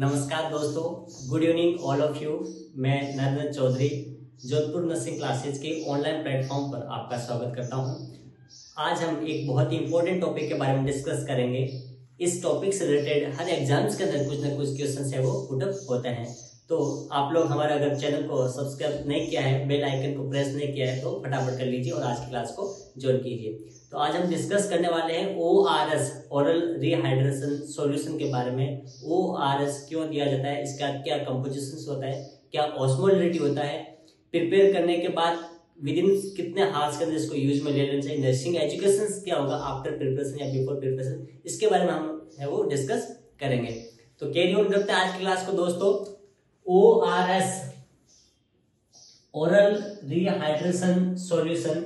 नमस्कार दोस्तों, good evening all of you. मैं नरेंद्र चौधरी जोधपुर नर्सिंग क्लासेज के ऑनलाइन प्लेटफॉर्म पर आपका स्वागत करता हूं। आज हम एक बहुत ही इंपॉर्टेंट टॉपिक के बारे में डिस्कस करेंगे। इस टॉपिक से रिलेटेड हर एग्जाम्स के अंदर कुछ ना कुछ क्वेश्चन है वो पुटअप होते हैं। तो आप लोग हमारे अगर चैनल को सब्सक्राइब नहीं किया है, बेल आइकन को प्रेस नहीं किया है तो फटाफट कर लीजिए और आज की क्लास को ज्वाइन कीजिए। तो आज हम डिस्कस करने वाले हैं ORS ओरल रिहाइड्रेशन सॉल्यूशन के बारे में। ORS क्यों दिया जाता है, इसका क्या कंपोजिशन होता है, क्या ऑस्मोलरिटी होता है, प्रिपेयर करने के बाद विद इन कितने हार्स के अंदर इसको यूज में ले लेना चाहिए, नर्सिंग एजुकेशन क्या होगा आफ्टर प्रिपरेशन या बिफोर प्रिपरेशन, इसके बारे में हम है वो डिस्कस करेंगे। तो कैरी ऑन करते हैं आज की क्लास को दोस्तों। ORS oral rehydration solution,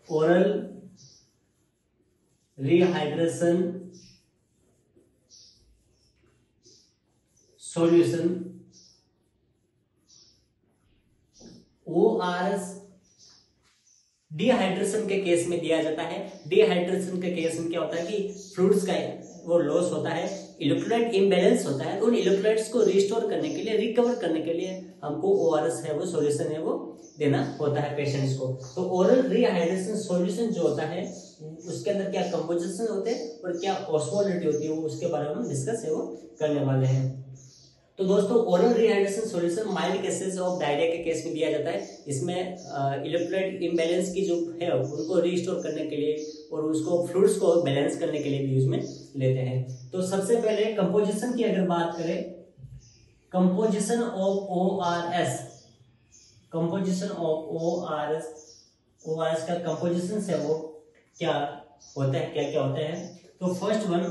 oral rehydration solution. ORS dehydration के केस में दिया जाता है। डिहाइड्रेशन के केस में क्या होता है कि फ्लूइड्स का वो लॉस होता है, इलेक्ट्रोलाइट इम्बैलेंस होता है। उन इलेक्ट्रोलाइट्स को रिस्टोर करने के लिए, रिकवर करने के लिए हमको ORS है वो सॉल्यूशन है वो देना होता है पेशेंट्स को। तो ओरल रिहाइड्रेशन सॉल्यूशन जो होता है उसके अंदर क्या कंपोजिशन होते हैं और क्या ऑस्मोलरिटी होती है वो उसके बारे में हम डिस्कस है वो करने वाले हैं। तो दोस्तों oral rehydration solution mild cases of diarrhoea के केस में दिया जाता है। इसमें इलेक्ट्रोलाइट इम्बैलेंस की जो है उनको रिस्टोर करने के लिए और उसको फ्लूइड्स को बैलेंस करने के लिए भी यूज में लेते हैं। तो सबसे पहले कंपोजिशन की अगर बात करें, composition of ORS, composition of ORS का कंपोजिशन है वो क्या होता है, क्या क्या होता है। तो फर्स्ट वन,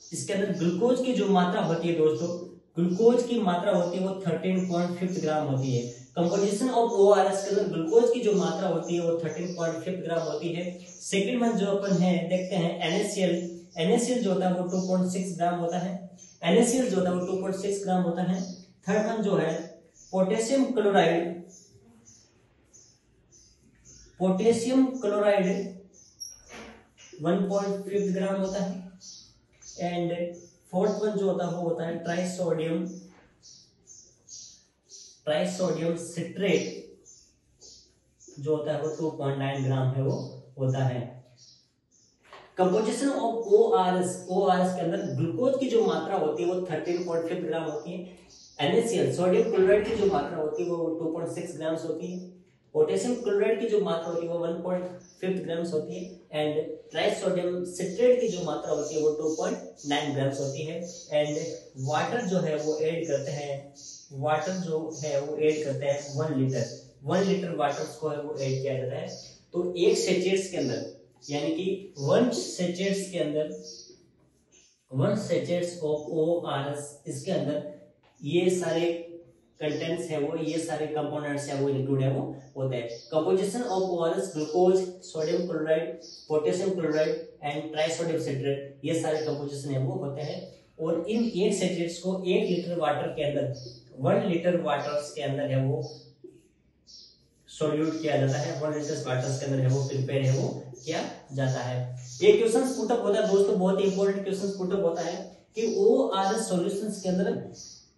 इसके अंदर ग्लूकोज की जो मात्रा होती है दोस्तों, ग्लूकोज की मात्रा होती है वो 13.5 ग्राम होती है। कंपोजिशन ऑफ ORS के अंदर ग्लूकोज की जो मात्रा होती है वो 13.5 ग्राम होती है। सेकंड वन जो अपन है देखते हैं NaCl जो होता है वो 2.6 ग्राम होता है। NaCl जो होता है वो 2.6 ग्राम होता है। थर्ड वन जो है पोटेशियम क्लोराइड 1.5 ग्राम होता है। एंड फोर्थ वन जो होता है वो होता है ट्राइसोडियम सिट्रेट जो होता है वो 2.9 ग्राम है वो होता है। कंपोजिशन ऑफ ORS के अंदर ग्लूकोज की जो मात्रा होती है वो 13.5 ग्राम होती है। NaCl सोडियम क्लोराइड की जो मात्रा होती है वो 2.6 ग्राम होती है। पोटेशियम क्लोराइड की जो मात्रा होती है वो 1.5 ग्राम्स होती है। एंड ट्राइसोडियम सिट्रेट की जो मात्रा होती है वो 2.9 ग्राम्स होती है। एंड वाटर जो है वो ऐड करते हैं, 1 लीटर वाटर को है वो ऐड किया जाता है। तो एक सेचेट्स के अंदर यानी कि 1 सेचेट्स ऑफ ORS, इसके अंदर ये सारे कंटेंट्स है वो, ये सारे कंपोनेंट्स है वो इंक्लूड है वो होते हैं। Composition of ORS glucose, sodium chloride, potassium chloride and trisodium citrate, ये सारे कंपोजिशन है वो होते हैं। और इन एक सेचेट्स को 1 लीटर वाटर के अंदर, 1 लीटर वाटर के अंदर है वो सोल्यूट किया जाता है। 1 लीटर वाटर के अंदर है वो प्रिपेयर है वो किया जाता है। ये क्वेश्चन पुटअप होता है दोस्तों, बहुत ही इंपॉर्टेंट क्वेश्चन पुटअप होता है कि ORS सॉल्यूशंस के अंदर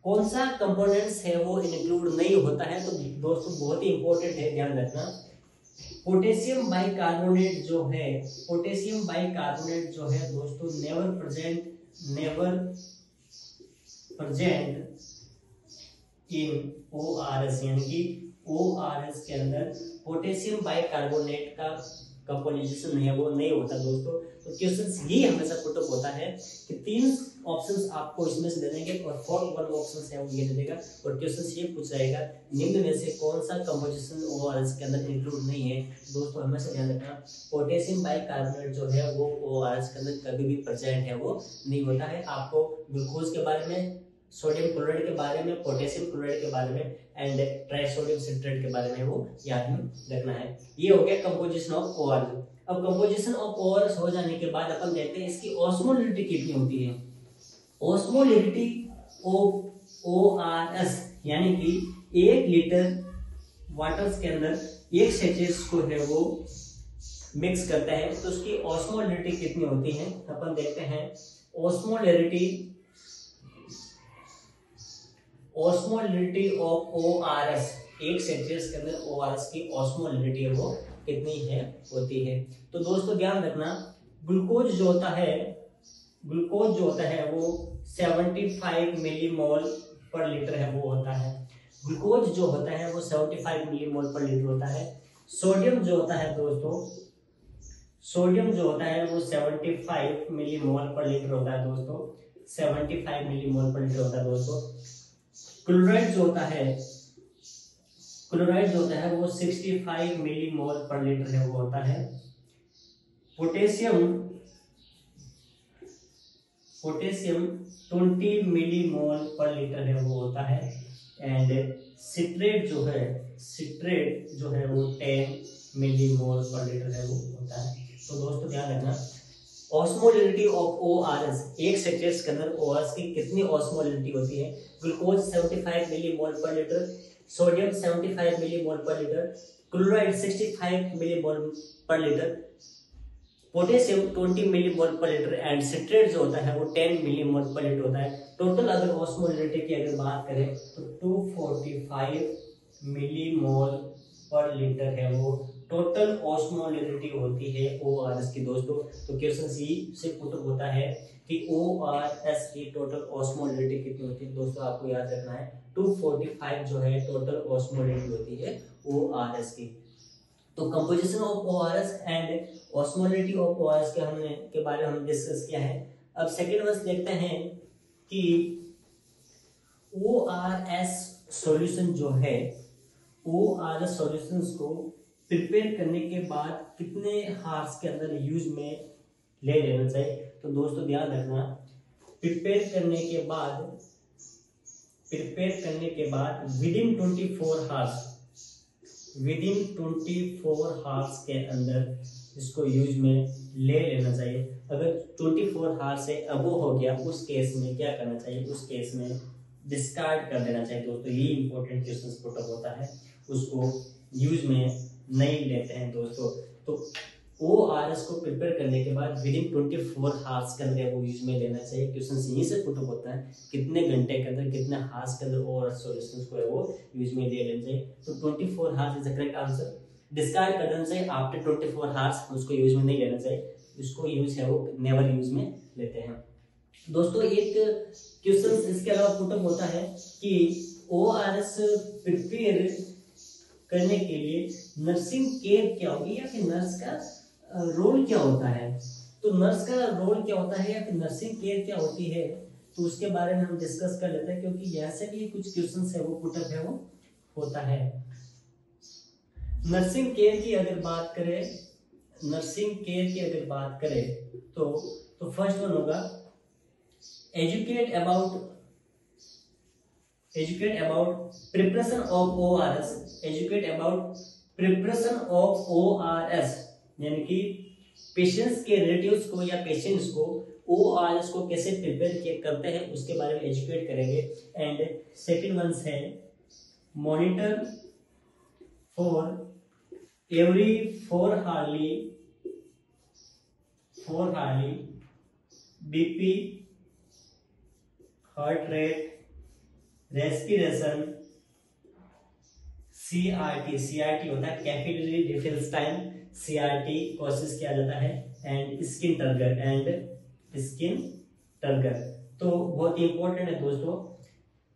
कौन सा कंपोनेंट्स है वो इंक्लूड नहीं होता है। तो दोस्तों बहुत ही इंपॉर्टेंट है, ध्यान रखना। पोटेशियम बाइकार्बोनेट जो है दोस्तों नेवर प्रेजेंट इन ORS, यानी कि ORS के अंदर पोटेशियम बाइकार्बोनेट का कंपोजिशन नहीं है वो नहीं होता दोस्तों। तो क्वेश्चन ये हमेशा पुटअप होता है कि 3 ऑप्शंस आपको इसमें से दे देंगे और 4 ऑप्शंस है वो ये दे देगा और क्वेश्चन ये पूछ रहेगा निम्न में से कौन सा कंपोजिशन ORS के अंदर इंक्लूड नहीं है। दोस्तों हमेशा ध्यान रखना, पोटेशियम बाइकार्बोनेट जो है वो ORS के अंदर कभी भी प्रेजेंट है वो नहीं होता है। आपको ग्लूकोज के बारे में, सोडियम क्लोराइड के बारे में, पोटेशियम क्लोराइड के बारे में एंड ट्राइसोडियम सिट्रेट के बारे में वो याद में रखना है। ये हो गया कंपोजिशन ऑफ ORS। अब कंपोजिशन ऑफ ORS हो जाने के बाद अपन देखते हैं इसकी ऑस्मोलरिटी कितनी होती है। ऑस्मोलरिटी ऑफ ORS यानी कि 1 लीटर वाटर के अंदर 1 सेचेट्स को है वो मिक्स करता है तो उसकी ऑस्मोलरिटी कितनी होती है अपन देखते हैं। Osmolarity osmolality of ORS, 1 Celsius के अंदर ORS की ऑस्मोलिटी है वो कितनी है होती है। तो दोस्तों ध्यान रखना, ग्लूकोज जो होता है वो 75 मिलीमोल पर लीटर है वो होता है। ग्लूकोज जो होता है वो 75 मिलीमोल पर लीटर होता है। सोडियम जो होता है दोस्तों, सोडियम जो होता है वो 75 मिलीमोल पर लीटर होता है दोस्तों, 75 मिलीमोल पर लीटर होता है दोस्तों। क्लोराइड जो होता है वो 65 मिलीमोल पर लीटर है वो होता है। पोटेशियम 20 मिलीमोल पर लीटर है वो होता है। एंड सिट्रेट जो है वो 10 मिलीमोल पर लीटर है वो होता है। तो दोस्तों ध्यान रखना, ऑस्मोलिटी ऑफ ORS, 1 सेल्सियस के अंदर ORS की कितनी ऑस्मोलिटी होती है। ग्लूकोज 75 मिलीमोल पर लीटर, सोडियम 75 मिलीमोल पर लीटर, क्लोराइड 65 मिलीमोल पर लीटर, पोटेशियम 20 मिलीमोल पर लीटर एंड सिट्रेट जो होता है वो 10 मिलीमोल पर लीटर होता है। टोटल अगर ऑस्मोलिटी की अगर बात करें तो 245 मिलीमोल पर लीटर है वो टोटल ऑस्मोलिटी होती है ORS की दोस्तों। तो क्वेश्चन सी से पुट होता है कि ORS की टोटल ऑस्मोलिटी कितनी होती है। दोस्तों आपको याद रखना है 245 जो है टोटल ऑस्मोलिटी होती है ORS की। तो composition of ORS and osmolality of ORS के बारे में हम डिस्कस किया है। अब सेकेंड वर्स देखते हैं कि ORS सॉल्यूशन जो है, ORS सॉल्यूशंस को प्रिपेयर करने के बाद कितने हार्स के अंदर यूज में ले लेना चाहिए। तो दोस्तों ध्यान रखना, प्रिपेयर करने के बाद विदिन 24 हार्स के अंदर इसको यूज में ले लेना चाहिए। अगर 24 हार्स से अबो हो गया उस केस में क्या करना चाहिए, उस केस में डिस्कार्ड कर देना चाहिए। दोस्तों ये इंपॉर्टेंट क्वेश्चन पुट अप होता है, उसको यूज में नहीं लेते हैं दोस्तों। तो ORS को प्रिपेयर करने के बाद विदिन 24 हार्स के अंदर वो यूज में लेना चाहिए। क्वेश्चन यहीं से पुट अप होता है, कितने घंटे के अंदर कितने हार्स के अंदर ORS सॉल्यूशंस को है वो यूज में ले लेना चाहिए। तो 24 hours is the correct answer. Discard कर देना चाहिए आफ्टर 24 हार्स, उसको यूज में नहीं लेना चाहिए, उसको यूज है वो नेवर यूज में लेते हैं। दोस्तों एक क्वेश्चन इसके अलावा पुट अप होता है कि ORS प्रिपेयर करने के लिए नर्सिंग केयर क्या होगी या फिर नर्स का रोल क्या होता है। तो नर्स का रोल क्या होता है या फिर नर्सिंग केयर क्या होती है, तो उसके बारे में हम डिस्कस कर लेते हैं, क्योंकि यहाँ से भी कुछ क्वेश्चंस है वो पुट अप है वो होता है। नर्सिंग केयर की अगर बात करें तो फर्स्ट वन होगा educate about preparation of ORS, यानी कि पेशेंट्स के रिलेटिव्स को या पेशेंट्स को ORS को कैसे प्रिपेयर करते हैं उसके बारे में एजुकेट करेंगे। एंड सेकंड वन है monitor for every 4 Harley BP, heart rate, respiration, CRT होता है कैपिलरी रिफिल्स टाइम, CRT कोशिश किया जाता है एंड स्किन टर्गर। तो बहुत ही इंपॉर्टेंट है दोस्तों।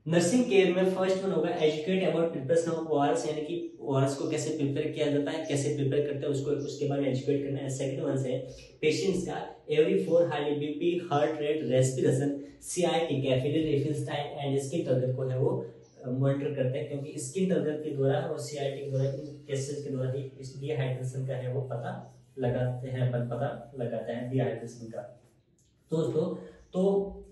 नर्सिंग केयर में फर्स्ट वन होगा educate about preparation of ORS, यानी कि ORS को कैसे प्रिपेयर किया जाता है, कैसे प्रिपेयर करते हैं उसके बारे में एजुकेट करना है। सेकंड वन है पेशेंट्स का every 4 Harley BP, heart rate, respiration, CRT capillary refills time and skin turgor को है वो मॉनिटर करते हैं, क्योंकि स्किन टर्गर के द्वारा और CRT के द्वारा इन केसेस के द्वारा ही इस डिहाइड्रेशन का है वो पता लगाते हैं डिहाइड्रेशन का। दोस्तों तो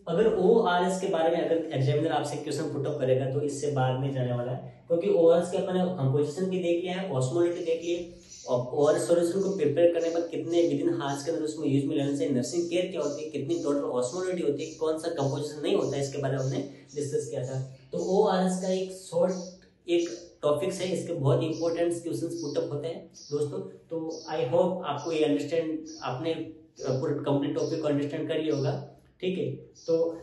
अगर ORS के बारे में अगर एग्जामिनर आपसे क्वेश्चन पुट अप करेगा तो इससे बाद में जाने वाला है, क्योंकि ORS के अपने कंपोजिशन भी देख लिया है, ऑस्मोलिटी देख लिए, और ORS सॉल्यूशन को प्रिपेयर करने पर कितने विदिन हार्स के अंदर उसमें यूज में लेना चाहिए, नर्सिंग केयर क्या होती है, कितनी टोटल ऑस्मोलिटी होती है, कौन सा कंपोजिशन नहीं होता है, इसके बारे में हमने डिस्कस किया था। तो ORS का एक शॉर्ट एक टॉपिक्स है, इसके बहुत इंपॉर्टेंट क्वेश्चंस पुट अप होते हैं दोस्तों। तो आई होप आपको ये आपने पूरा कंप्लीट टॉपिक को अंडरस्टैंड कर लिया होगा, ठीक है। तो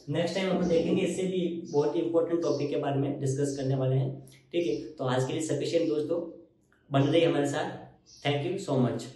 नेक्स्ट टाइम हम देखेंगे, इससे भी बहुत ही इंपॉर्टेंट टॉपिक के बारे में डिस्कस करने वाले हैं। ठीक है, तो आज के लिए सफिशिएंट दोस्तों, बन रही हमारे साथ। Thank you so much.